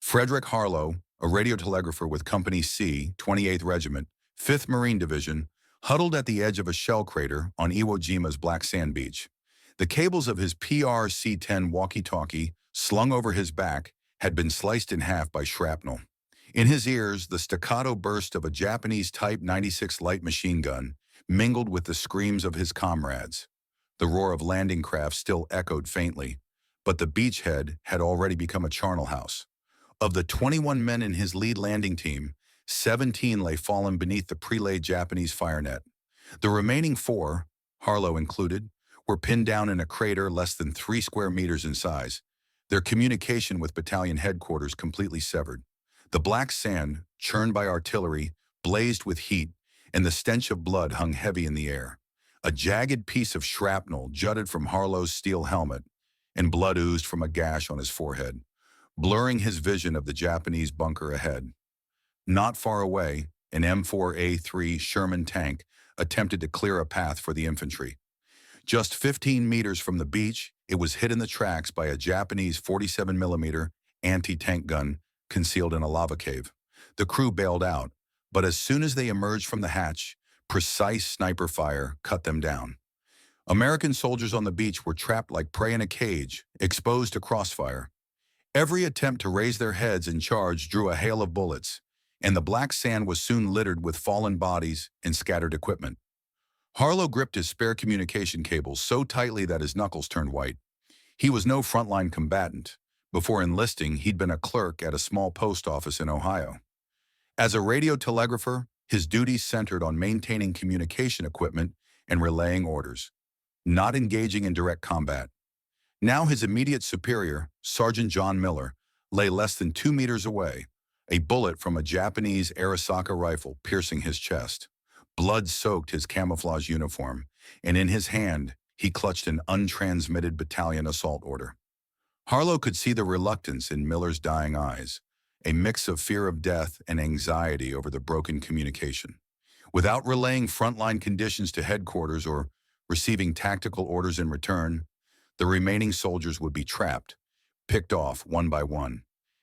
Frederick Harlow, a radiotelegrapher with Company C, 28th Regiment, 5th Marine Division, huddled at the edge of a shell crater on Iwo Jima's black sand beach. The cables of his PRC-10 walkie-talkie, slung over his back, had been sliced in half by shrapnel. In his ears, the staccato burst of a Japanese Type 96 light machine gun mingled with the screams of his comrades. The roar of landing craft still echoed faintly, but the beachhead had already become a charnel house. Of the 21 men in his lead landing team, 17 lay fallen beneath the pre-laid Japanese fire net. The remaining 4, Harlow included, were pinned down in a crater less than 3 square meters in size, their communication with battalion headquarters completely severed. The black sand, churned by artillery, blazed with heat, and the stench of blood hung heavy in the air. A jagged piece of shrapnel jutted from Harlow's steel helmet, and blood oozed from a gash on his forehead, blurring his vision of the Japanese bunker ahead. Not far away, an M4A3 Sherman tank attempted to clear a path for the infantry. Just 15 meters from the beach, it was hit in the tracks by a Japanese 47mm anti-tank gun concealed in a lava cave. The crew bailed out, but as soon as they emerged from the hatch, precise sniper fire cut them down. American soldiers on the beach were trapped like prey in a cage, exposed to crossfire. Every attempt to raise their heads and charge drew a hail of bullets, and the black sand was soon littered with fallen bodies and scattered equipment. Harlow gripped his spare communication cables so tightly that his knuckles turned white. He was no frontline combatant. Before enlisting, he'd been a clerk at a small post office in Ohio. As a radiotelegrapher, his duties centered on maintaining communication equipment and relaying orders, not engaging in direct combat. Now his immediate superior, Sergeant John Miller, lay less than 2 meters away, a bullet from a Japanese Arisaka rifle piercing his chest. Blood soaked his camouflage uniform, and in his hand, he clutched an untransmitted battalion assault order. Harlow could see the reluctance in Miller's dying eyes, a mix of fear of death and anxiety over the broken communication. Without relaying frontline conditions to headquarters or receiving tactical orders in return, the remaining soldiers would be trapped, picked off one by one.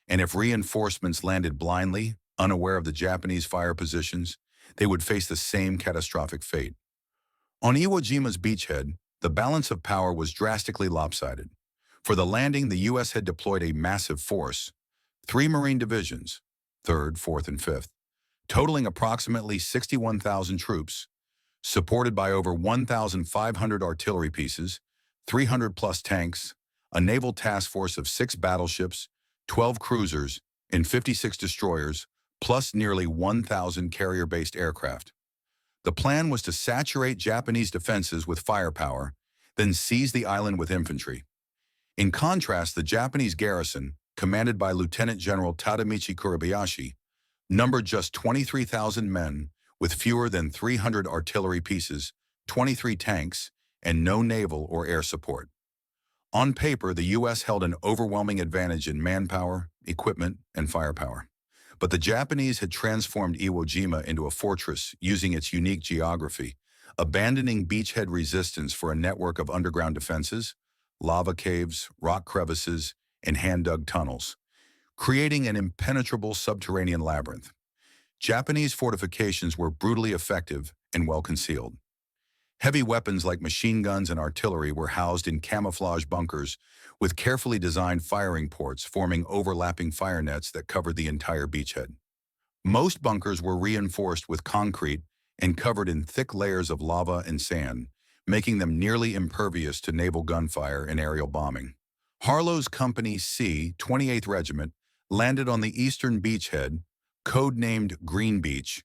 And if reinforcements landed blindly, unaware of the Japanese fire positions, they would face the same catastrophic fate. On Iwo Jima's beachhead, the balance of power was drastically lopsided. For the landing, the U.S. had deployed a massive force, 3 Marine divisions, 3rd, 4th, and 5th, totaling approximately 61,000 troops, supported by over 1,500 artillery pieces, 300-plus tanks, a naval task force of 6 battleships, 12 cruisers, and 56 destroyers, plus nearly 1,000 carrier-based aircraft. The plan was to saturate Japanese defenses with firepower, then seize the island with infantry. In contrast, the Japanese garrison, commanded by Lieutenant General Tadamichi Kuribayashi, numbered just 23,000 men with fewer than 300 artillery pieces, 23 tanks, and no naval or air support. On paper, the U.S. held an overwhelming advantage in manpower, equipment, and firepower. But the Japanese had transformed Iwo Jima into a fortress using its unique geography, abandoning beachhead resistance for a network of underground defenses, lava caves, rock crevices, and hand-dug tunnels, creating an impenetrable subterranean labyrinth. Japanese fortifications were brutally effective and well-concealed. Heavy weapons like machine guns and artillery were housed in camouflage bunkers with carefully designed firing ports forming overlapping fire nets that covered the entire beachhead. Most bunkers were reinforced with concrete and covered in thick layers of lava and sand, making them nearly impervious to naval gunfire and aerial bombing. Harlow's Company C, 28th Regiment, landed on the eastern beachhead, codenamed Green Beach,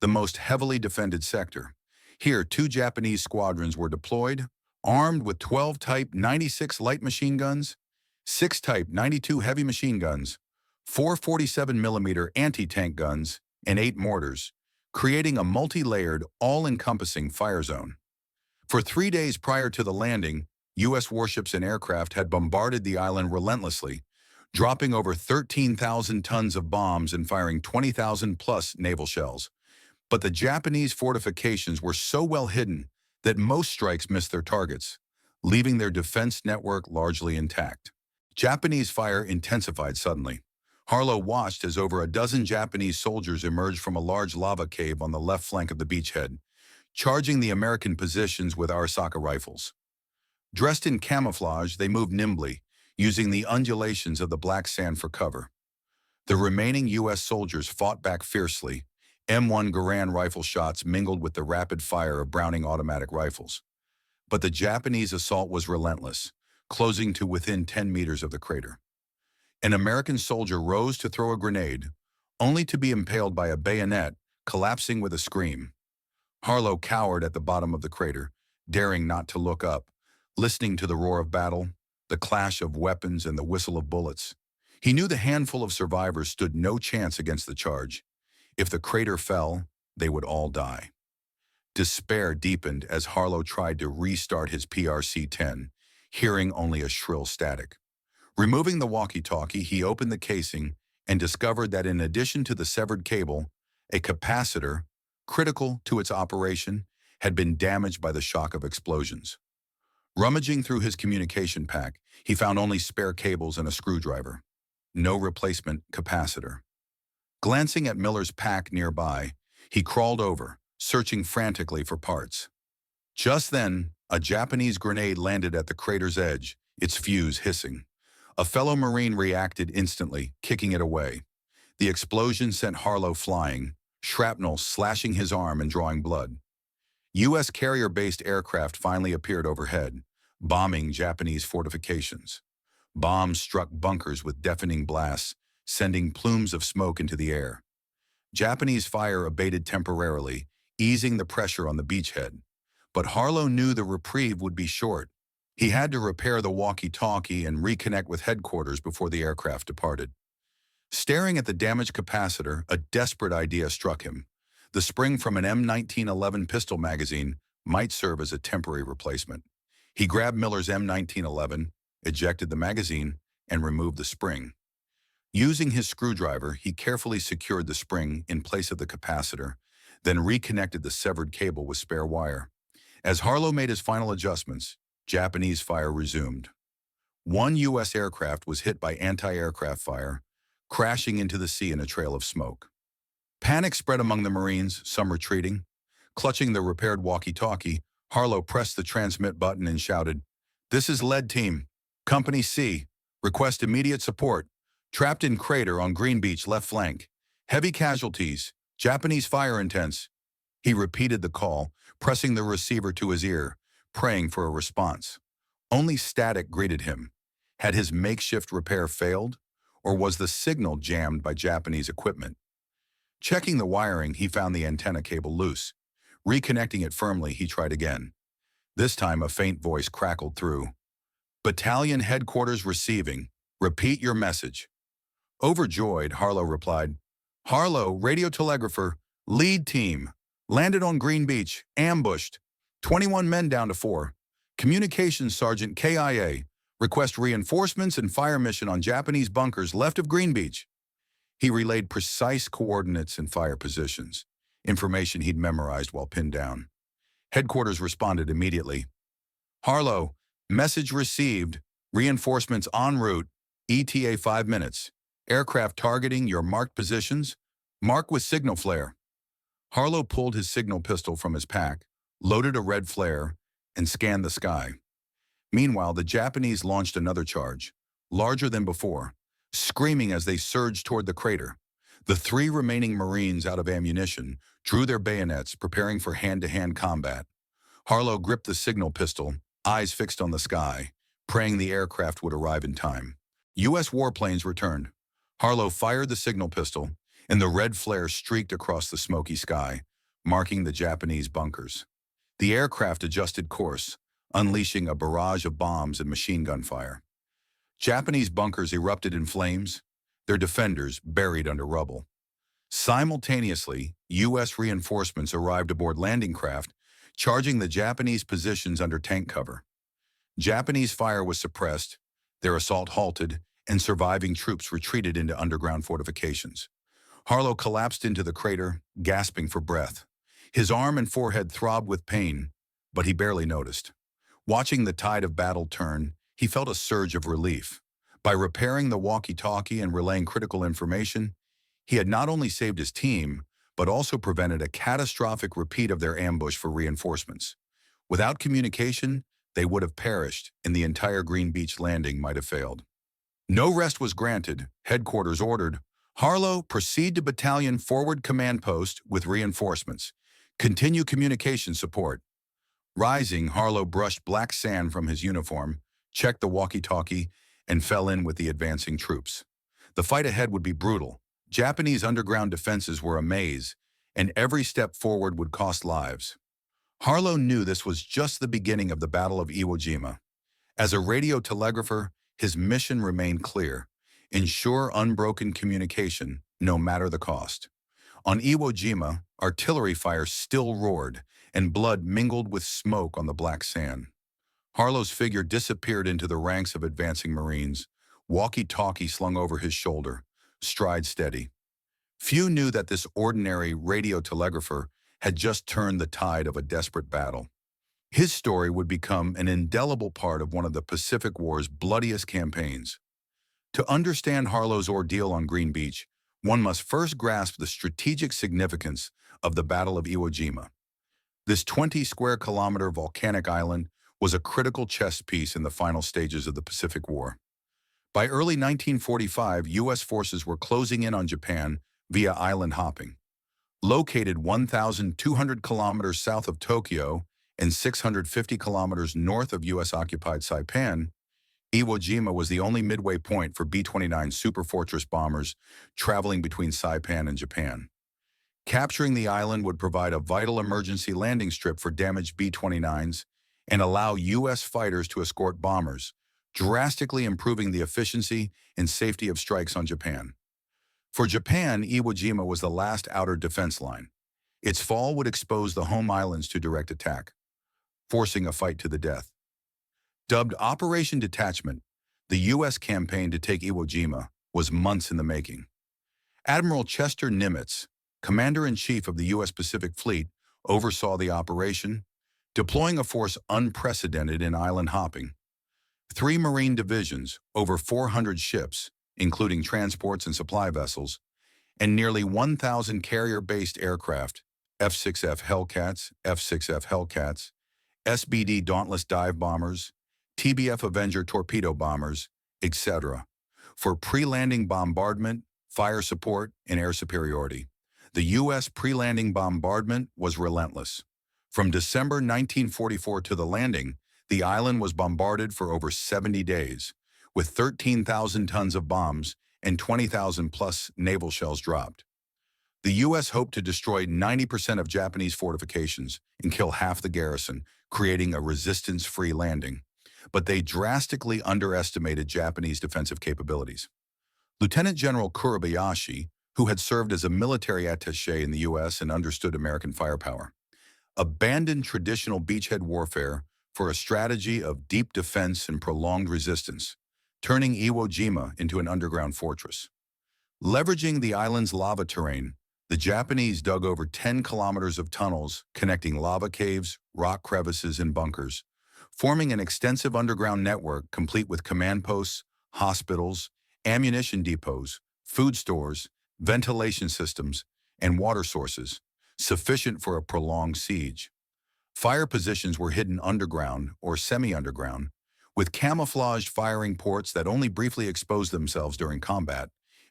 the most heavily defended sector. Here, 2 Japanese squadrons were deployed, armed with 12 Type 96 light machine guns, 6 Type 92 heavy machine guns, 4 47mm anti-tank guns, and 8 mortars, creating a multi-layered, all-encompassing fire zone. For 3 days prior to the landing, U.S. warships and aircraft had bombarded the island relentlessly, dropping over 13,000 tons of bombs and firing 20,000-plus naval shells. But the Japanese fortifications were so well hidden that most strikes missed their targets, leaving their defense network largely intact. Japanese fire intensified suddenly. Harlow watched as over a dozen Japanese soldiers emerged from a large lava cave on the left flank of the beachhead, charging the American positions with Arisaka rifles. Dressed in camouflage, they moved nimbly, using the undulations of the black sand for cover. The remaining U.S. soldiers fought back fiercely. M1 Garand rifle shots mingled with the rapid fire of Browning automatic rifles. But the Japanese assault was relentless, closing to within 10 meters of the crater. An American soldier rose to throw a grenade, only to be impaled by a bayonet, collapsing with a scream. Harlow cowered at the bottom of the crater, daring not to look up, listening to the roar of battle, the clash of weapons and the whistle of bullets. He knew the handful of survivors stood no chance against the charge. If the crater fell, they would all die. Despair deepened as Harlow tried to restart his PRC-10, hearing only a shrill static. Removing the walkie-talkie, he opened the casing and discovered that in addition to the severed cable, a capacitor, critical to its operation, had been damaged by the shock of explosions. Rummaging through his communication pack, he found only spare cables and a screwdriver. No replacement capacitor. Glancing at Miller's pack nearby, he crawled over, searching frantically for parts. Just then, a Japanese grenade landed at the crater's edge, its fuse hissing. A fellow Marine reacted instantly, kicking it away. The explosion sent Harlow flying, shrapnel slashing his arm and drawing blood. U.S. carrier-based aircraft finally appeared overhead, bombing Japanese fortifications. Bombs struck bunkers with deafening blasts, sending plumes of smoke into the air. Japanese fire abated temporarily, easing the pressure on the beachhead. But Harlow knew the reprieve would be short. He had to repair the walkie-talkie and reconnect with headquarters before the aircraft departed. Staring at the damaged capacitor, a desperate idea struck him. The spring from an M1911 pistol magazine might serve as a temporary replacement. He grabbed Miller's M1911, ejected the magazine, and removed the spring. Using his screwdriver, he carefully secured the spring in place of the capacitor, then reconnected the severed cable with spare wire. As Harlow made his final adjustments, Japanese fire resumed. One U.S. aircraft was hit by anti-aircraft fire, crashing into the sea in a trail of smoke. Panic spread among the Marines, some retreating. Clutching the repaired walkie-talkie, Harlow pressed the transmit button and shouted, "This is Lead Team. Company C. Request immediate support. Trapped in crater on Green Beach left flank. Heavy casualties. Japanese fire intense." He repeated the call, pressing the receiver to his ear, praying for a response. Only static greeted him. Had his makeshift repair failed, or was the signal jammed by Japanese equipment? Checking the wiring, he found the antenna cable loose. Reconnecting it firmly, he tried again. This time, a faint voice crackled through. "Battalion headquarters receiving. Repeat your message." Overjoyed, Harlow replied, "Harlow, radio telegrapher, lead team. Landed on Green Beach, ambushed. 21 men down to 4. Communications Sergeant KIA. Request reinforcements and fire mission on Japanese bunkers left of Green Beach." He relayed precise coordinates and fire positions, information he'd memorized while pinned down. Headquarters responded immediately. "Harlow, message received. Reinforcements en route. ETA 5 minutes. Aircraft targeting your marked positions. Mark with signal flare." Harlow pulled his signal pistol from his pack, loaded a red flare, and scanned the sky. Meanwhile, the Japanese launched another charge, larger than before, screaming as they surged toward the crater. The 3 remaining Marines out of ammunition drew their bayonets, preparing for hand-to-hand combat. Harlow gripped the signal pistol, eyes fixed on the sky, praying the aircraft would arrive in time. U.S. warplanes returned. Harlow fired the signal pistol, and the red flare streaked across the smoky sky, marking the Japanese bunkers. The aircraft adjusted course, unleashing a barrage of bombs and machine gun fire. Japanese bunkers erupted in flames, their defenders buried under rubble. Simultaneously, U.S. reinforcements arrived aboard landing craft, charging the Japanese positions under tank cover. Japanese fire was suppressed, their assault halted, and surviving troops retreated into underground fortifications. Harlow collapsed into the crater, gasping for breath. His arm and forehead throbbed with pain, but he barely noticed. Watching the tide of battle turn, he felt a surge of relief. By repairing the walkie-talkie and relaying critical information, he had not only saved his team, but also prevented a catastrophic repeat of their ambush for reinforcements. Without communication, they would have perished, and the entire Green Beach landing might have failed. No rest was granted. Headquarters ordered, Harlow, proceed to battalion forward command post with reinforcements. Continue communication support. Rising, Harlow brushed black sand from his uniform, checked the walkie-talkie, and fell in with the advancing troops. The fight ahead would be brutal. Japanese underground defenses were a maze, and every step forward would cost lives. Harlow knew this was just the beginning of the Battle of Iwo Jima. As a radio telegrapher, his mission remained clear: ensure unbroken communication, no matter the cost. On Iwo Jima, artillery fire still roared, and blood mingled with smoke on the black sand. Harlow's figure disappeared into the ranks of advancing Marines, walkie-talkie slung over his shoulder, stride steady. Few knew that this ordinary radio telegrapher had just turned the tide of a desperate battle. His story would become an indelible part of one of the Pacific War's bloodiest campaigns. To understand Harlow's ordeal on Green Beach, one must first grasp the strategic significance of the Battle of Iwo Jima. This 20-square-kilometer volcanic island was a critical chess piece in the final stages of the Pacific War. By early 1945, U.S. forces were closing in on Japan via island hopping. Located 1,200 kilometers south of Tokyo and 650 kilometers north of U.S.-occupied Saipan, Iwo Jima was the only midway point for B-29 Superfortress bombers traveling between Saipan and Japan. Capturing the island would provide a vital emergency landing strip for damaged B-29s and allow U.S. fighters to escort bombers, drastically improving the efficiency and safety of strikes on Japan. For Japan, Iwo Jima was the last outer defense line. Its fall would expose the home islands to direct attack, forcing a fight to the death. Dubbed Operation Detachment, the U.S. campaign to take Iwo Jima was months in the making. Admiral Chester Nimitz, Commander-in-Chief of the U.S. Pacific Fleet, oversaw the operation, deploying a force unprecedented in island hopping. 3 Marine divisions, over 400 ships, including transports and supply vessels, and nearly 1,000 carrier-based aircraft, F-6F Hellcats, F-6F Hellcats, SBD Dauntless dive bombers, TBF Avenger torpedo bombers, etc., for pre-landing bombardment, fire support, and air superiority. The U.S. pre-landing bombardment was relentless. From December 1944 to the landing, the island was bombarded for over 70 days, with 13,000 tons of bombs and 20,000-plus naval shells dropped. The U.S. hoped to destroy 90% of Japanese fortifications and kill half the garrison, creating a resistance-free landing. But they drastically underestimated Japanese defensive capabilities. Lieutenant General Kurobayashi, who had served as a military attaché in the U.S. and understood American firepower, abandoned traditional beachhead warfare for a strategy of deep defense and prolonged resistance, turning Iwo Jima into an underground fortress. Leveraging the island's lava terrain, the Japanese dug over 10 kilometers of tunnels connecting lava caves, rock crevices, and bunkers, forming an extensive underground network complete with command posts, hospitals, ammunition depots, food stores, ventilation systems, and water sources, sufficient for a prolonged siege. Fire positions were hidden underground or semi-underground, with camouflaged firing ports that only briefly exposed themselves during combat,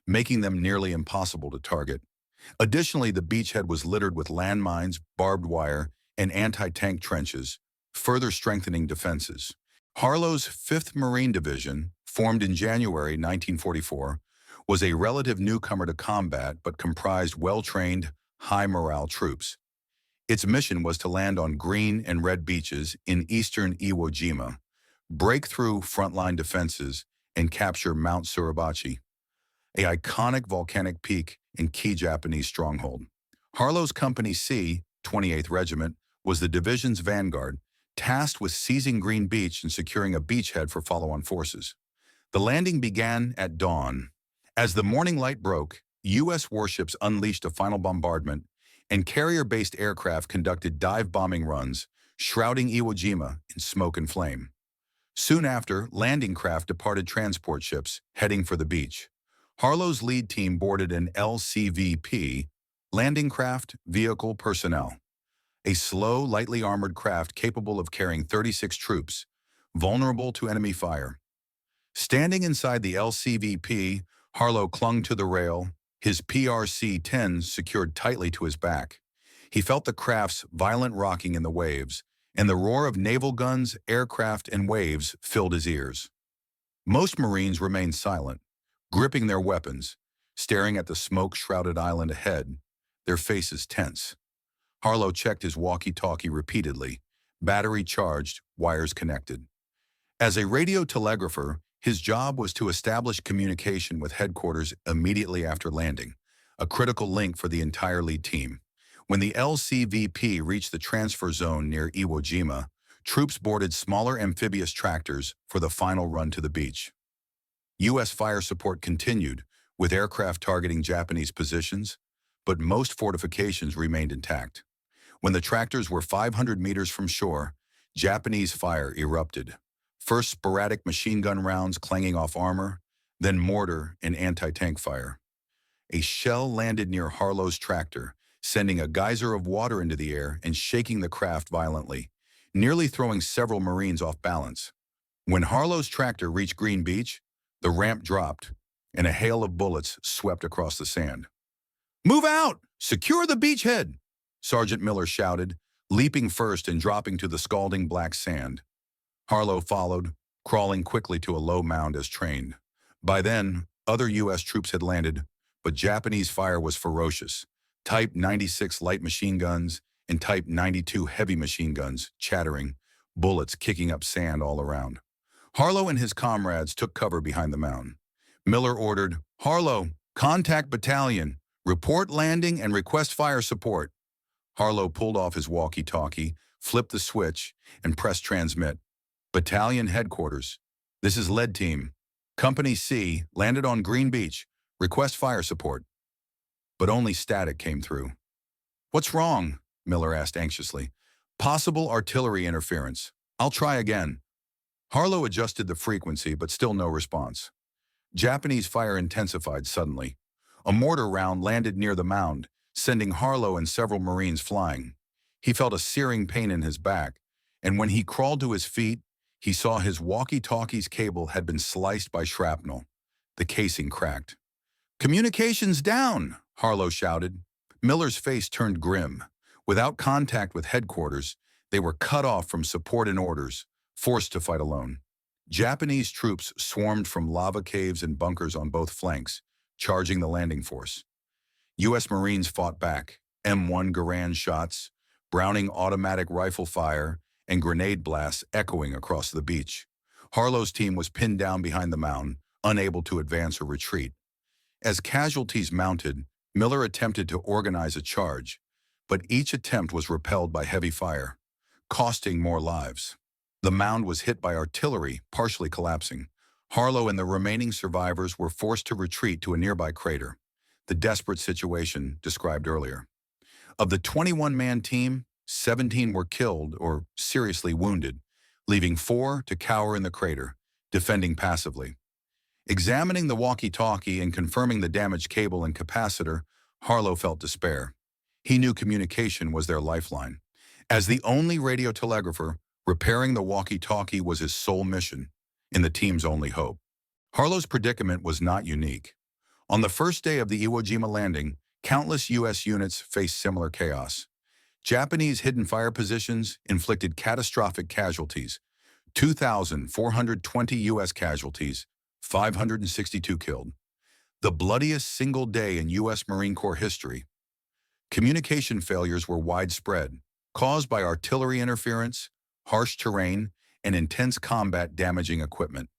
making them nearly impossible to target. Additionally, the beachhead was littered with landmines, barbed wire, and anti-tank trenches, further strengthening defenses. Harlow's 5th Marine Division, formed in January 1944, was a relative newcomer to combat but comprised well-trained, high-morale troops. Its mission was to land on green and red beaches in eastern Iwo Jima, break through frontline defenses, and capture Mount Suribachi, an iconic volcanic peak and key Japanese stronghold. Harlow's Company C, 28th Regiment, was the division's vanguard, tasked with seizing Green Beach and securing a beachhead for follow-on forces. The landing began at dawn. As the morning light broke, U.S. warships unleashed a final bombardment, and carrier-based aircraft conducted dive bombing runs, shrouding Iwo Jima in smoke and flame. Soon after, landing craft departed transport ships, heading for the beach. Harlow's lead team boarded an LCVP, landing craft, vehicle, personnel, a slow, lightly armored craft capable of carrying 36 troops, vulnerable to enemy fire. Standing inside the LCVP, Harlow clung to the rail, his PRC-10 secured tightly to his back. He felt the craft's violent rocking in the waves, and the roar of naval guns, aircraft, and waves filled his ears. Most Marines remained silent, gripping their weapons, staring at the smoke-shrouded island ahead, their faces tense. Harlow checked his walkie-talkie repeatedly, battery charged, wires connected. As a radio telegrapher, his job was to establish communication with headquarters immediately after landing, a critical link for the entire lead team. When the LCVP reached the transfer zone near Iwo Jima, troops boarded smaller amphibious tractors for the final run to the beach. U.S. fire support continued, with aircraft targeting Japanese positions, but most fortifications remained intact. When the tractors were 500 meters from shore, Japanese fire erupted. First sporadic machine gun rounds clanging off armor, then mortar and anti-tank fire. A shell landed near Harlow's tractor, sending a geyser of water into the air and shaking the craft violently, nearly throwing several Marines off balance. When Harlow's tractor reached Green Beach, the ramp dropped, and a hail of bullets swept across the sand. "Move out! Secure the beachhead!" Sergeant Miller shouted, leaping first and dropping to the scalding black sand. Harlow followed, crawling quickly to a low mound as trained. By then, other U.S. troops had landed, but Japanese fire was ferocious. Type 96 light machine guns and Type 92 heavy machine guns chattering, bullets kicking up sand all around. Harlow and his comrades took cover behind the mound. Miller ordered, "Harlow, contact battalion, report landing and request fire support." Harlow pulled off his walkie-talkie, flipped the switch, and pressed transmit. "Battalion headquarters. This is lead team. Company C landed on Green Beach. Request fire support." But only static came through. "What's wrong?" Miller asked anxiously. "Possible artillery interference. I'll try again." Harlow adjusted the frequency, but still no response. Japanese fire intensified suddenly. A mortar round landed near the mound, sending Harlow and several Marines flying. He felt a searing pain in his back, and when he crawled to his feet, he saw his walkie-talkie's cable had been sliced by shrapnel. The casing cracked. "Communications down!" Harlow shouted. Miller's face turned grim. Without contact with headquarters, they were cut off from support and orders, forced to fight alone. Japanese troops swarmed from lava caves and bunkers on both flanks, charging the landing force. U.S. Marines fought back, M1 Garand shots, Browning automatic rifle fire, and grenade blasts echoing across the beach. Harlow's team was pinned down behind the mound, unable to advance or retreat. As casualties mounted, Miller attempted to organize a charge, but each attempt was repelled by heavy fire, costing more lives. The mound was hit by artillery, partially collapsing. Harlow and the remaining survivors were forced to retreat to a nearby crater, the desperate situation described earlier. Of the 21-man team, 17 were killed or seriously wounded, leaving 4 to cower in the crater, defending passively. Examining the walkie-talkie and confirming the damaged cable and capacitor, Harlow felt despair. He knew communication was their lifeline. As the only radio telegrapher, repairing the walkie-talkie was his sole mission, and the team's only hope. Harlow's predicament was not unique. On the first day of the Iwo Jima landing, countless U.S. units faced similar chaos. Japanese hidden fire positions inflicted catastrophic casualties, 2,420 U.S. casualties, 562 killed. The bloodiest single day in U.S. Marine Corps history. Communication failures were widespread, caused by artillery interference, harsh terrain, and intense combat damaging equipment.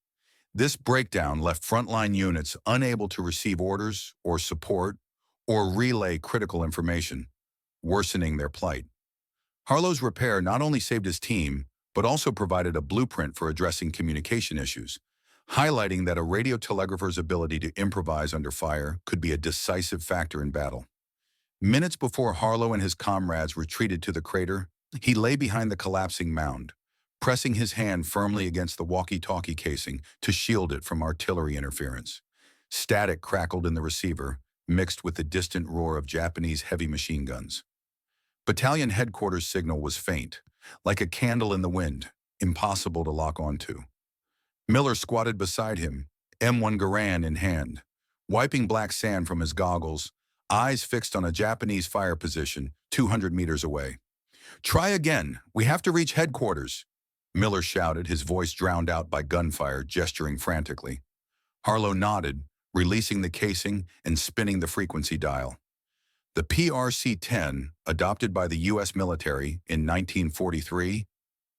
This breakdown left frontline units unable to receive orders or support or relay critical information, worsening their plight. Harlow's repair not only saved his team, but also provided a blueprint for addressing communication issues, highlighting that a radio telegrapher's ability to improvise under fire could be a decisive factor in battle. Minutes before Harlow and his comrades retreated to the crater, he lay behind the collapsing mound, pressing his hand firmly against the walkie-talkie casing to shield it from artillery interference. Static crackled in the receiver, mixed with the distant roar of Japanese heavy machine guns. Battalion headquarters' signal was faint, like a candle in the wind, impossible to lock onto. Miller squatted beside him, M1 Garand in hand, wiping black sand from his goggles, eyes fixed on a Japanese fire position 200 meters away. "Try again. We have to reach headquarters," Miller shouted, his voice drowned out by gunfire, gesturing frantically. Harlow nodded, releasing the casing and spinning the frequency dial. The PRC-10, adopted by the U.S. military in 1943,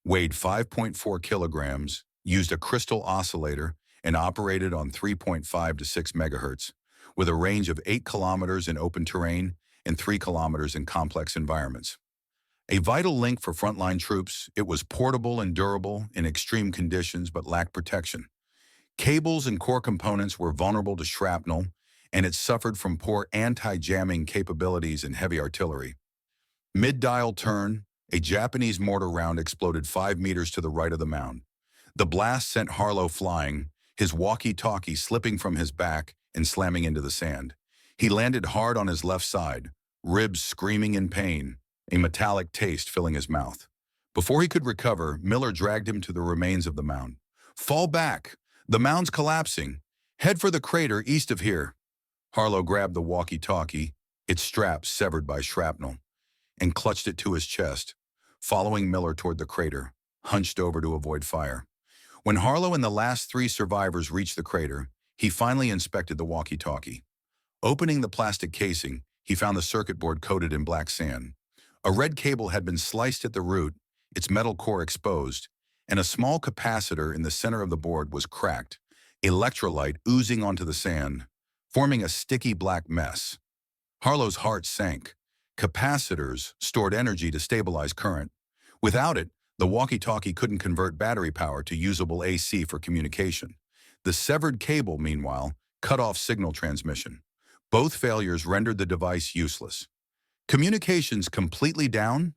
weighed 5.4 kilograms, used a crystal oscillator, and operated on 3.5 to 6 megahertz, with a range of 8 kilometers in open terrain and 3 kilometers in complex environments. A vital link for frontline troops, it was portable and durable in extreme conditions but lacked protection. Cables and core components were vulnerable to shrapnel, and it suffered from poor anti-jamming capabilities in heavy artillery. Mid-dial turn, a Japanese mortar round exploded 5 meters to the right of the mound. The blast sent Harlow flying, his walkie-talkie slipping from his back and slamming into the sand. He landed hard on his left side, ribs screaming in pain, a metallic taste filling his mouth. Before he could recover, Miller dragged him to the remains of the mound. "Fall back! The mound's collapsing. Head for the crater east of here." Harlow grabbed the walkie-talkie, its strap severed by shrapnel, and clutched it to his chest, following Miller toward the crater, hunched over to avoid fire. When Harlow and the last 3 survivors reached the crater, he finally inspected the walkie-talkie. Opening the plastic casing, he found the circuit board coated in black sand. A red cable had been sliced at the root, its metal core exposed, and a small capacitor in the center of the board was cracked, electrolyte oozing onto the sand, forming a sticky black mess. Harlow's heart sank. Capacitors stored energy to stabilize current. Without it, the walkie-talkie couldn't convert battery power to usable AC for communication. The severed cable, meanwhile, cut off signal transmission. Both failures rendered the device useless. "Communications completely down?"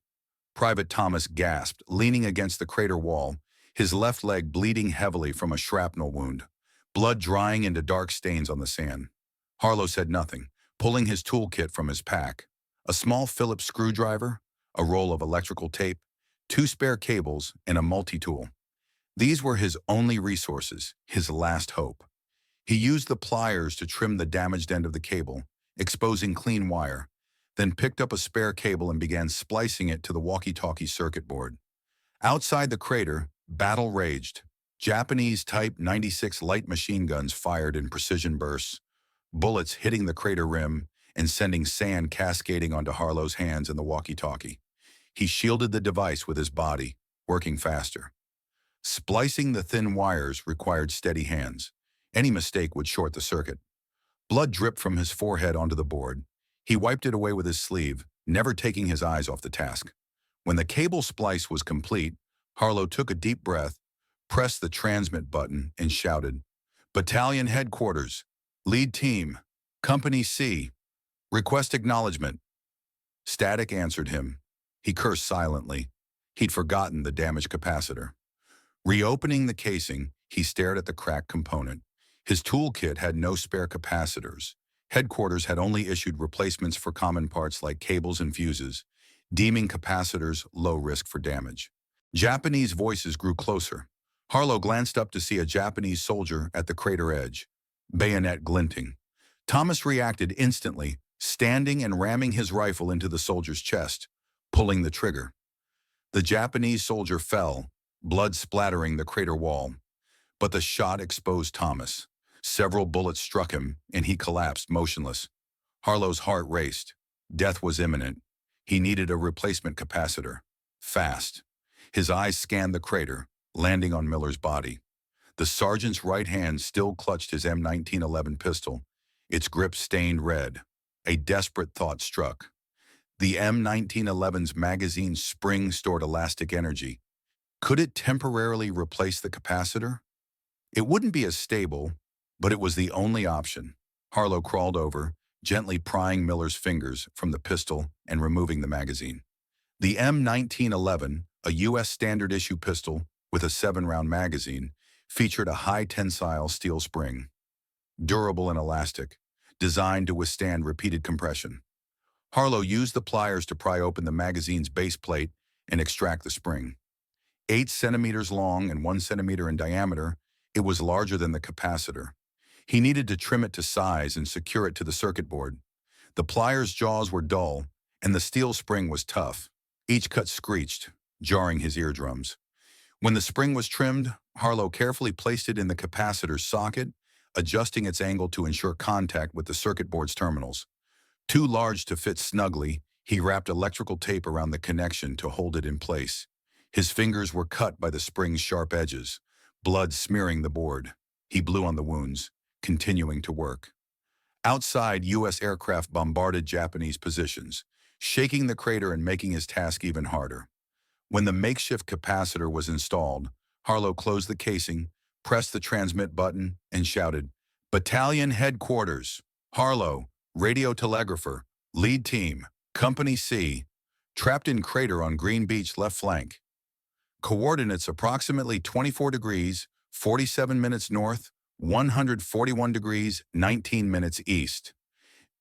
Private Thomas gasped, leaning against the crater wall, his left leg bleeding heavily from a shrapnel wound, blood drying into dark stains on the sand. Harlow said nothing, pulling his toolkit from his pack. A small Phillips screwdriver, a roll of electrical tape, 2 spare cables, and a multi-tool. These were his only resources, his last hope. He used the pliers to trim the damaged end of the cable, exposing clean wire, then picked up a spare cable and began splicing it to the walkie-talkie circuit board. Outside the crater, battle raged. Japanese Type 96 light machine guns fired in precision bursts, bullets hitting the crater rim and sending sand cascading onto Harlow's hands and the walkie-talkie. He shielded the device with his body, working faster. Splicing the thin wires required steady hands. Any mistake would short the circuit. Blood dripped from his forehead onto the board. He wiped it away with his sleeve, never taking his eyes off the task. When the cable splice was complete, Harlow took a deep breath, pressed the transmit button, and shouted, "Battalion Headquarters, Lead Team, Company C, request acknowledgement." Static answered him. He cursed silently. He'd forgotten the damaged capacitor. Reopening the casing, he stared at the cracked component. His toolkit had no spare capacitors. Headquarters had only issued replacements for common parts like cables and fuses, deeming capacitors low risk for damage. Japanese voices grew closer. Harlow glanced up to see a Japanese soldier at the crater edge, bayonet glinting. Thomas reacted instantly, standing and ramming his rifle into the soldier's chest, pulling the trigger. The Japanese soldier fell, blood splattering the crater wall. But the shot exposed Thomas. Several bullets struck him, and he collapsed motionless. Harlow's heart raced. Death was imminent. He needed a replacement capacitor. Fast. His eyes scanned the crater, landing on Miller's body. The sergeant's right hand still clutched his M1911 pistol, its grip stained red. A desperate thought struck. The M1911's magazine spring stored elastic energy. Could it temporarily replace the capacitor? It wouldn't be as stable, but it was the only option. Harlow crawled over, gently prying Miller's fingers from the pistol and removing the magazine. The M1911, a U.S. standard issue pistol, with a 7-round magazine, featured a high-tensile steel spring, durable and elastic, designed to withstand repeated compression. Harlow used the pliers to pry open the magazine's base plate and extract the spring. 8 centimeters long and 1 centimeter in diameter, it was larger than the capacitor. He needed to trim it to size and secure it to the circuit board. The pliers' jaws were dull, and the steel spring was tough. Each cut screeched, jarring his eardrums. When the spring was trimmed, Harlow carefully placed it in the capacitor's socket, adjusting its angle to ensure contact with the circuit board's terminals. Too large to fit snugly, he wrapped electrical tape around the connection to hold it in place. His fingers were cut by the spring's sharp edges, blood smearing the board. He blew on the wounds, continuing to work. Outside, U.S. aircraft bombarded Japanese positions, shaking the crater and making his task even harder. When the makeshift capacitor was installed, Harlow closed the casing, pressed the transmit button, and shouted, "Battalion Headquarters, Harlow, radio telegrapher, lead team, Company C, trapped in crater on Green Beach left flank. Coordinates approximately 24 degrees, 47 minutes north, 141 degrees, 19 minutes east.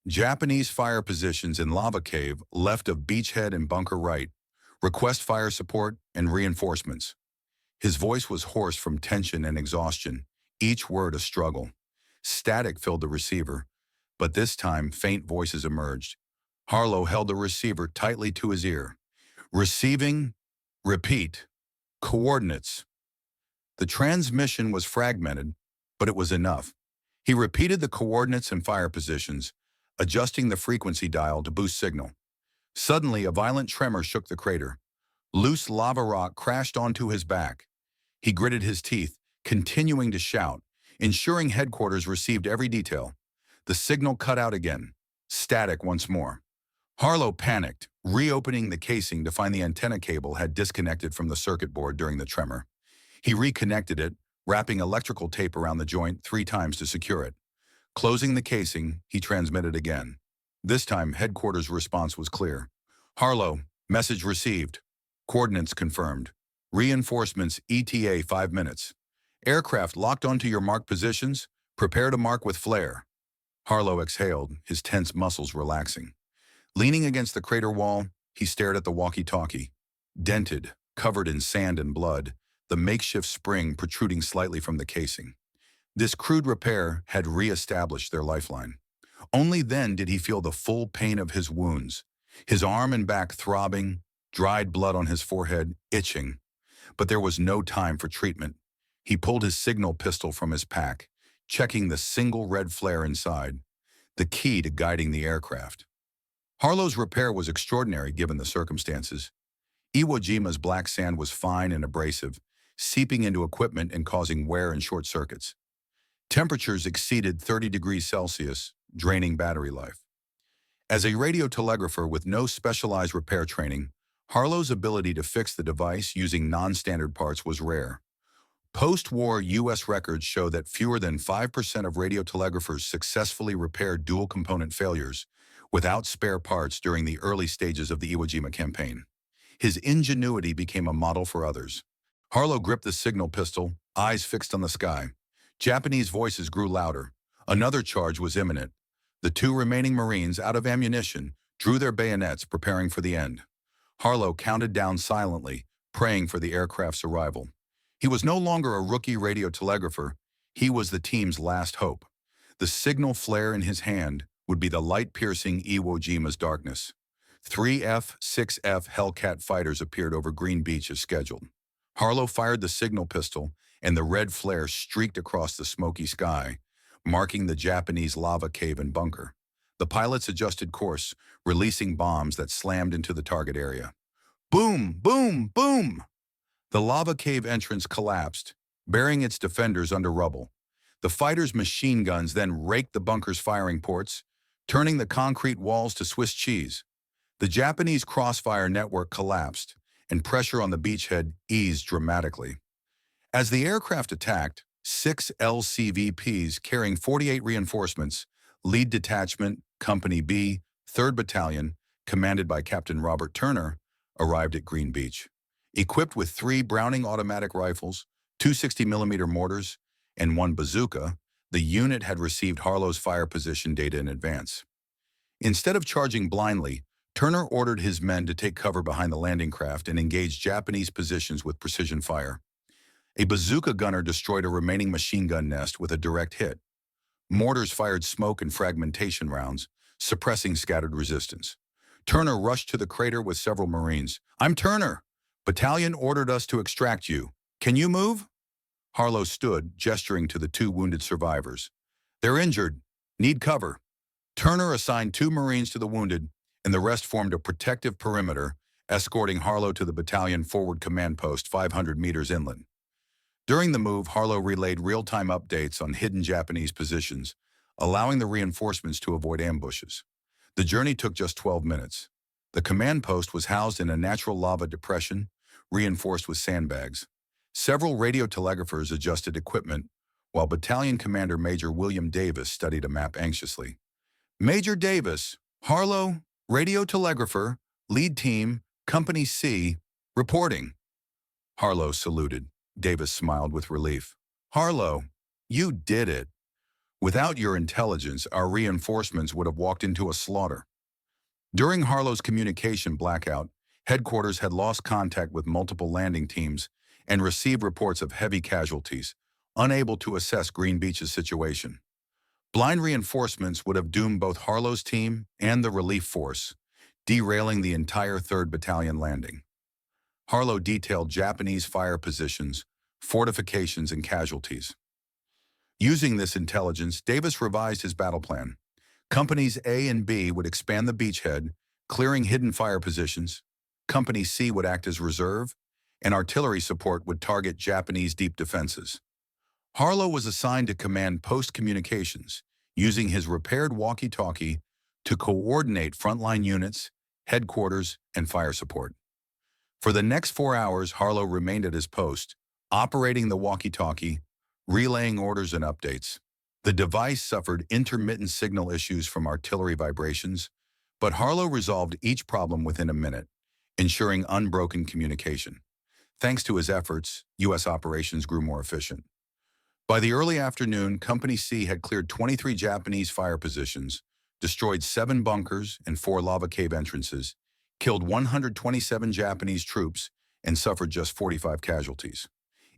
Japanese fire positions in lava cave left of beachhead and bunker right. Request fire support and reinforcements." His voice was hoarse from tension and exhaustion, each word a struggle. Static filled the receiver, but this time faint voices emerged. Harlow held the receiver tightly to his ear. "Receiving. Repeat. Coordinates." The transmission was fragmented, but it was enough. He repeated the coordinates and fire positions, adjusting the frequency dial to boost signal. Suddenly, a violent tremor shook the crater. Loose lava rock crashed onto his back. He gritted his teeth, continuing to shout, ensuring headquarters received every detail. The signal cut out again. Static once more. Harlow panicked, reopening the casing to find the antenna cable had disconnected from the circuit board during the tremor. He reconnected it, wrapping electrical tape around the joint 3 times to secure it. Closing the casing, he transmitted again. This time, headquarters' response was clear. "Harlow, message received. Coordinates confirmed. Reinforcements ETA 5 minutes. Aircraft locked onto your marked positions. Prepare to mark with flare." Harlow exhaled, his tense muscles relaxing. Leaning against the crater wall, he stared at the walkie-talkie. Dented, covered in sand and blood, the makeshift spring protruding slightly from the casing. This crude repair had re-established their lifeline. Only then did he feel the full pain of his wounds, his arm and back throbbing, dried blood on his forehead itching. But there was no time for treatment. He pulled his signal pistol from his pack, checking the single red flare inside, the key to guiding the aircraft. Harlow's repair was extraordinary given the circumstances. Iwo Jima's black sand was fine and abrasive, seeping into equipment and causing wear and short circuits. Temperatures exceeded 30 degrees Celsius, draining battery life. As a radio telegrapher with no specialized repair training, Harlow's ability to fix the device using non-standard parts was rare. Post-war U.S. records show that fewer than 5% of radio telegraphers successfully repaired dual-component failures without spare parts during the early stages of the Iwo Jima campaign. His ingenuity became a model for others. Harlow gripped the signal pistol, eyes fixed on the sky. Japanese voices grew louder. Another charge was imminent. The 2 remaining Marines, out of ammunition, drew their bayonets, preparing for the end. Harlow counted down silently, praying for the aircraft's arrival. He was no longer a rookie radio telegrapher. He was the team's last hope. The signal flare in his hand would be the light piercing Iwo Jima's darkness. 3 F-6F Hellcat fighters appeared over Green Beach as scheduled. Harlow fired the signal pistol, and the red flare streaked across the smoky sky, marking the Japanese lava cave and bunker. The pilots adjusted course, releasing bombs that slammed into the target area. Boom, boom, boom! The lava cave entrance collapsed, burying its defenders under rubble. The fighters' machine guns then raked the bunker's firing ports, turning the concrete walls to Swiss cheese. The Japanese crossfire network collapsed, and pressure on the beachhead eased dramatically. As the aircraft attacked, 6 LCVPs carrying 48 reinforcements, Lead Detachment, Company B, 3rd Battalion, commanded by Captain Robert Turner, arrived at Green Beach. Equipped with 3 Browning automatic rifles, 2 60mm mortars, and 1 bazooka, the unit had received Harlow's fire position data in advance. Instead of charging blindly, Turner ordered his men to take cover behind the landing craft and engage Japanese positions with precision fire. A bazooka gunner destroyed a remaining machine gun nest with a direct hit. Mortars fired smoke and fragmentation rounds, suppressing scattered resistance. Turner rushed to the crater with several Marines. "I'm Turner. Battalion ordered us to extract you. Can you move?" Harlow stood, gesturing to the 2 wounded survivors. "They're injured. Need cover." Turner assigned 2 Marines to the wounded, and the rest formed a protective perimeter, escorting Harlow to the battalion forward command post 500 meters inland. During the move, Harlow relayed real-time updates on hidden Japanese positions, allowing the reinforcements to avoid ambushes. The journey took just 12 minutes. The command post was housed in a natural lava depression, reinforced with sandbags. Several radio telegraphers adjusted equipment, while Battalion Commander Major William Davis studied a map anxiously. "Major Davis, Harlow, radio telegrapher, lead team, Company C, reporting." Harlow saluted. Davis smiled with relief. "Harlow, you did it. Without your intelligence, our reinforcements would have walked into a slaughter." During Harlow's communication blackout, headquarters had lost contact with multiple landing teams and received reports of heavy casualties, unable to assess Green Beach's situation. Blind reinforcements would have doomed both Harlow's team and the relief force, derailing the entire 3rd Battalion landing. Harlow detailed Japanese fire positions, fortifications, and casualties. Using this intelligence, Davis revised his battle plan. Companies A and B would expand the beachhead, clearing hidden fire positions. Company C would act as reserve, and artillery support would target Japanese deep defenses. Harlow was assigned to command post communications, using his repaired walkie-talkie to coordinate frontline units, headquarters, and fire support. For the next 4 hours, Harlow remained at his post, operating the walkie-talkie, relaying orders and updates. The device suffered intermittent signal issues from artillery vibrations, but Harlow resolved each problem within a minute, ensuring unbroken communication. Thanks to his efforts, U.S. operations grew more efficient. By the early afternoon, Company C had cleared 23 Japanese fire positions, destroyed 7 bunkers and 4 lava cave entrances, killed 127 Japanese troops, and suffered just 45 casualties.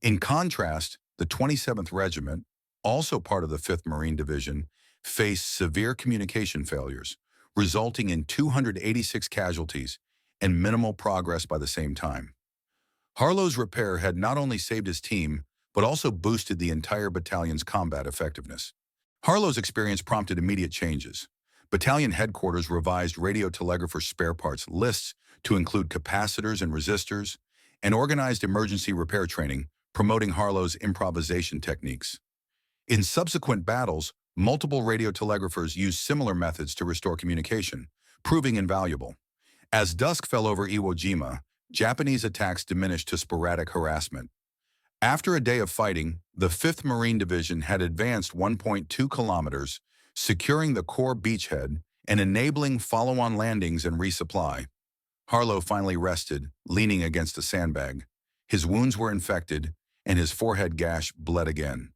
In contrast, the 27th Regiment, also part of the 5th Marine Division, faced severe communication failures, resulting in 286 casualties and minimal progress by the same time. Harlow's repair had not only saved his team, but also boosted the entire battalion's combat effectiveness. Harlow's experience prompted immediate changes. Battalion headquarters revised radio telegrapher spare parts lists to include capacitors and resistors, and organized emergency repair training, promoting Harlow's improvisation techniques. In subsequent battles, multiple radio telegraphers used similar methods to restore communication, proving invaluable. As dusk fell over Iwo Jima, Japanese attacks diminished to sporadic harassment. After a day of fighting, the 5th Marine Division had advanced 1.2 kilometers, securing the core beachhead and enabling follow-on landings and resupply. Harlow finally rested, leaning against a sandbag. His wounds were infected, and his forehead gash bled again.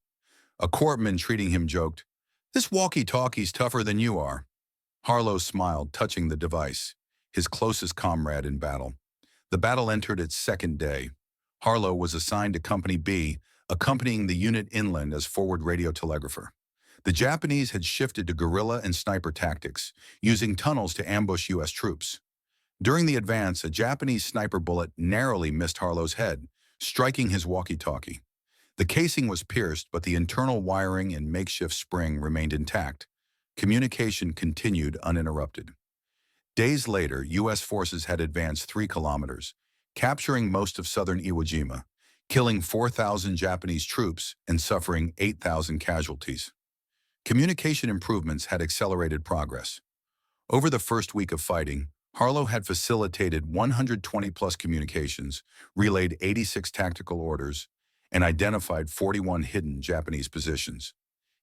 A corpsman treating him joked, "This walkie-talkie's tougher than you are." Harlow smiled, touching the device, his closest comrade in battle. The battle entered its 2nd day. Harlow was assigned to Company B, accompanying the unit inland as forward radio telegrapher. The Japanese had shifted to guerrilla and sniper tactics, using tunnels to ambush U.S. troops. During the advance, a Japanese sniper bullet narrowly missed Harlow's head, striking his walkie-talkie. The casing was pierced, but the internal wiring and makeshift spring remained intact. Communication continued uninterrupted. Days later, U.S. forces had advanced 3 kilometers, capturing most of southern Iwo Jima, killing 4,000 Japanese troops and suffering 8,000 casualties. Communication improvements had accelerated progress. Over the first week of fighting, Harlow had facilitated 120-plus communications, relayed 86 tactical orders, and identified 41 hidden Japanese positions.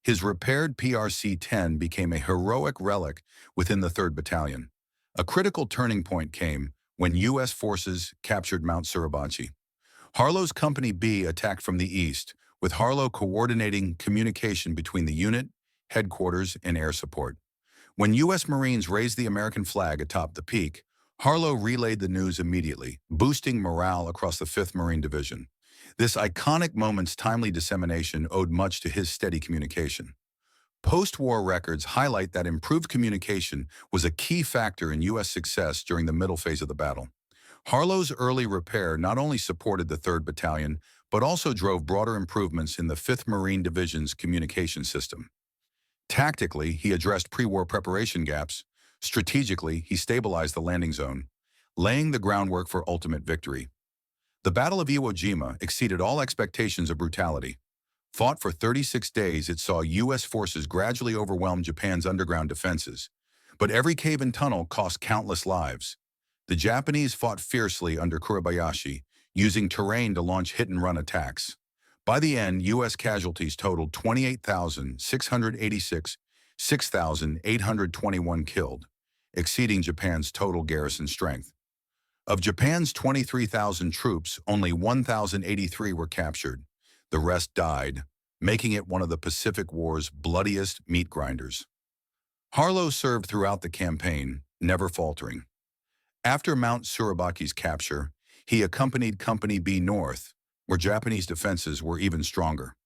His repaired PRC-10 became a heroic relic within the 3rd Battalion. A critical turning point came when U.S. forces captured Mount Suribachi. Harlow's Company B attacked from the east, with Harlow coordinating communication between the unit, headquarters, and air support. When U.S. Marines raised the American flag atop the peak, Harlow relayed the news immediately, boosting morale across the 5th Marine Division. This iconic moment's timely dissemination owed much to his steady communication. Post-war records highlight that improved communication was a key factor in U.S. success during the middle phase of the battle. Harlow's early repair not only supported the 3rd Battalion, but also drove broader improvements in the 5th Marine Division's communication system. Tactically, he addressed pre-war preparation gaps. Strategically, he stabilized the landing zone, laying the groundwork for ultimate victory. The Battle of Iwo Jima exceeded all expectations of brutality. Fought for 36 days, it saw U.S. forces gradually overwhelm Japan's underground defenses. But every cave and tunnel cost countless lives. The Japanese fought fiercely under Kuribayashi, using terrain to launch hit-and-run attacks. By the end, U.S. casualties totaled 28,686, 6,821 killed, exceeding Japan's total garrison strength. Of Japan's 23,000 troops, only 1,083 were captured. The rest died, making it one of the Pacific War's bloodiest meat grinders. Harlow served throughout the campaign, never faltering. After Mount Suribachi's capture, he accompanied Company B north, where Japanese defenses were even stronger.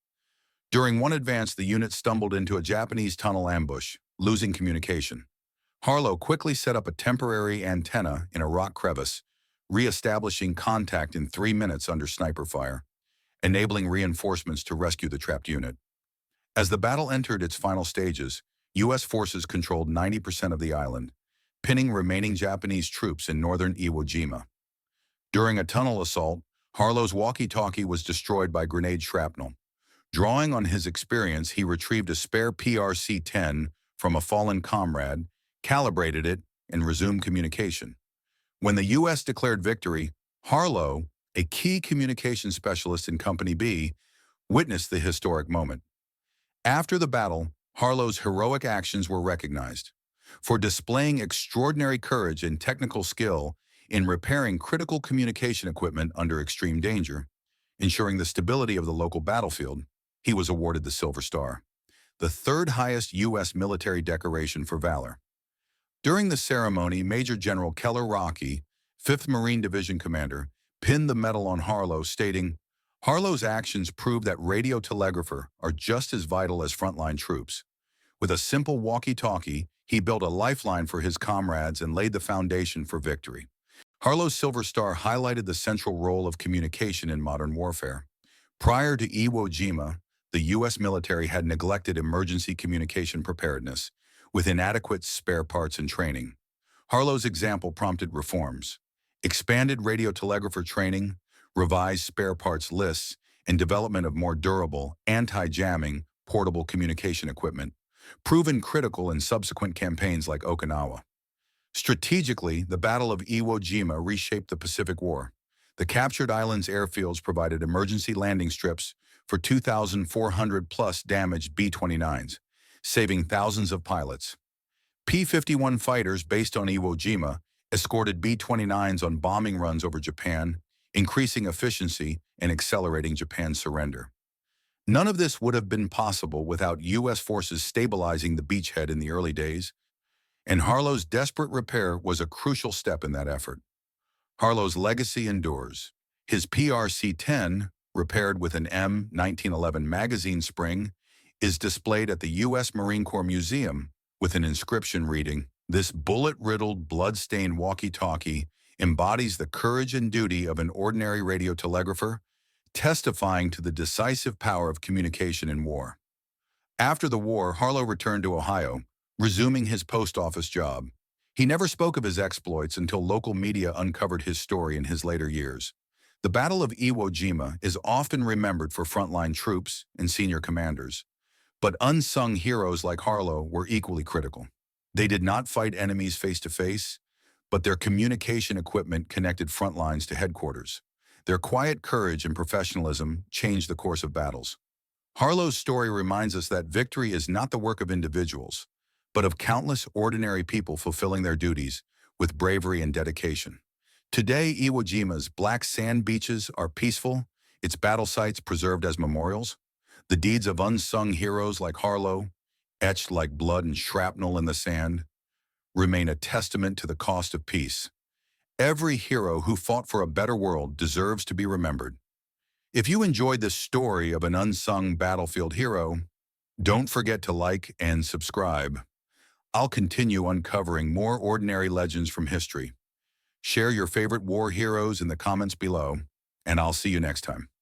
During one advance, the unit stumbled into a Japanese tunnel ambush, losing communication. Harlow quickly set up a temporary antenna in a rock crevice, re-establishing contact in 3 minutes under sniper fire, enabling reinforcements to rescue the trapped unit. As the battle entered its final stages, U.S. forces controlled 90% of the island, pinning remaining Japanese troops in northern Iwo Jima. During a tunnel assault, Harlow's walkie-talkie was destroyed by grenade shrapnel. Drawing on his experience, he retrieved a spare PRC-10 from a fallen comrade, calibrated it, and resumed communication. When the U.S. declared victory, Harlow, a key communication specialist in Company B, witnessed the historic moment. After the battle, Harlow's heroic actions were recognized for displaying extraordinary courage and technical skill in repairing critical communication equipment under extreme danger, ensuring the stability of the local battlefield. He was awarded the Silver Star, the 3rd highest U.S. military decoration for valor. During the ceremony, Major General Keller Rocky, 5th Marine Division commander, pinned the medal on Harlow, stating, "Harlow's actions prove that radio telegrapher are just as vital as frontline troops. With a simple walkie-talkie, he built a lifeline for his comrades and laid the foundation for victory." Harlow's Silver Star highlighted the central role of communication in modern warfare. Prior to Iwo Jima, the U.S. military had neglected emergency communication preparedness, with inadequate spare parts and training. Harlow's example prompted reforms: expanded radio telegrapher training, revised spare parts lists, and development of more durable, anti-jamming, portable communication equipment, proven critical in subsequent campaigns like Okinawa. Strategically, the Battle of Iwo Jima reshaped the Pacific War. The captured islands' airfields provided emergency landing strips for 2,400-plus damaged B-29s, saving thousands of pilots. P-51 fighters based on Iwo Jima escorted B-29s on bombing runs over Japan, increasing efficiency and accelerating Japan's surrender. None of this would have been possible without U.S. forces stabilizing the beachhead in the early days, and Harlow's desperate repair was a crucial step in that effort. Harlow's legacy endures. His PRC-10, repaired with an M1911 magazine spring, is displayed at the U.S. Marine Corps Museum with an inscription reading, "This bullet-riddled, blood-stained walkie-talkie embodies the courage and duty of an ordinary radio telegrapher, testifying to the decisive power of communication in war." After the war, Harlow returned to Ohio, resuming his post office job. He never spoke of his exploits until local media uncovered his story in his later years. The Battle of Iwo Jima is often remembered for frontline troops and senior commanders, but unsung heroes like Harlow were equally critical. They did not fight enemies face-to-face, but their communication equipment connected front lines to headquarters. Their quiet courage and professionalism changed the course of battles. Harlow's story reminds us that victory is not the work of individuals, but of countless ordinary people fulfilling their duties with bravery and dedication. Today, Iwo Jima's black sand beaches are peaceful, its battle sites preserved as memorials. The deeds of unsung heroes like Harlow, etched like blood and shrapnel in the sand, remain a testament to the cost of peace. Every hero who fought for a better world deserves to be remembered. If you enjoyed this story of an unsung battlefield hero, don't forget to like and subscribe. I'll continue uncovering more ordinary legends from history. Share your favorite war heroes in the comments below, and I'll see you next time.